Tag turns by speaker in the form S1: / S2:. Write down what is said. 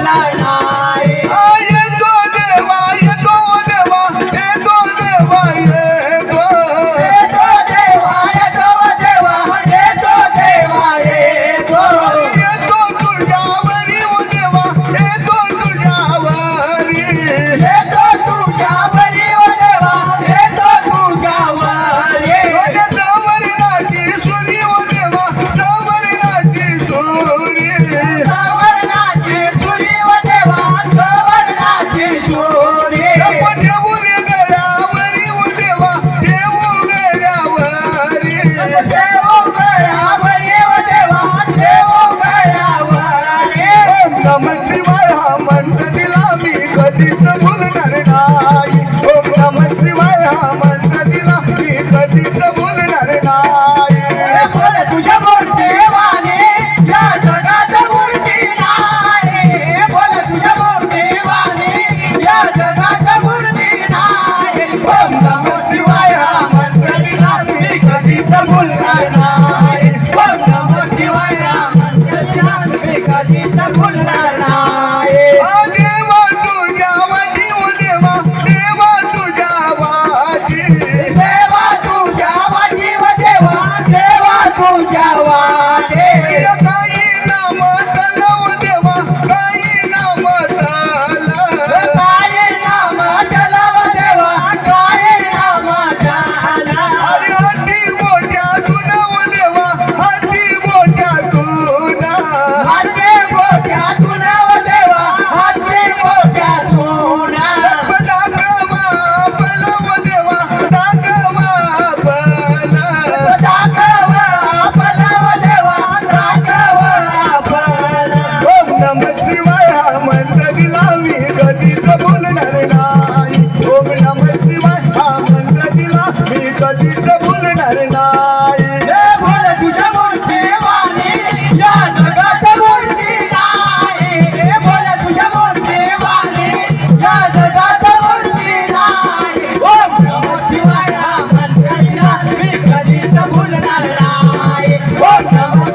S1: भुलणार नाही.
S2: येतो देवा येतो देवा येतो देवा येतो.
S1: येतो देवा येतो देवा येतो देवा येतो.
S2: येतो तुझ्यावरी ओ देवा येतो तुझ्यावरी.
S1: येतो तुझ्यावरी ओ देवा येतो तुझ्यावरी.
S2: सवर्णाची सुरी ओ देवा सवर्णाची सुरी.
S1: सवर्णाची सुरी ओ देवा सवर्णाची सुरी.
S2: ठेवू रे गळ्यावरी ओ देवा ठेवू गळ्यावरी.
S1: देवो गळ्यावरी ओ देवा देवो गळ्यावरी.
S2: ओम नमः शिवाय हा मंत्र दिला मी कधीच भुलणार नाही. ओम नमः शिवाय हा मंत्र दिला मी कधीच भुलणार नाही.
S1: बोल तुझ्या मूर्ती वाणी या जगात मूर्ती नाही. बोल तुझ्या मूर्ती वाणी या जगात मूर्ती नाही. ओम नमः शिवाय हा मंत्र दिला मी कधीच भुलणार नाही. ओम नमः शिवाय हा मंत्र दिला मी कधीच भुलणार नाही.
S2: देवा तुझ्या वाटी ओ देवा देवा तुझ्या वाटी.
S1: देवा तुझ्या वाटी व देवा देवा तुझ्या वाटे.
S2: काही नाम तला ओ देवा काही नाम तला.
S1: काय नाम टलाव देवा काय नाम टला.
S2: अरे हाती गोट्यातून ओ देवा हाती गोट्यातून.
S1: हाते गोट्यातून व देवा हाते गोट्यातून.
S2: दाखवा आपला ओ देवा दाखवा आपला.
S1: दाखवा आपला व देवा दाखवा आपला.
S2: ओम नमः शिवाय हा मंत्र दिला मी कधीच भुलणार नाही. ओम नमः शिवाय हा मंत्र दिला मी कधीच भुलणार नाही.
S1: हे बोल तुझ्या मूर्ती वाणी या जगात मूर्ती नाही. हे बोल तुझ्या मूर्ती वाणी या जगात मूर्ती नाही. ओम नमः शिवाय हा मंत्र दिला मी कधीच भुलणार नाही. ओम नमः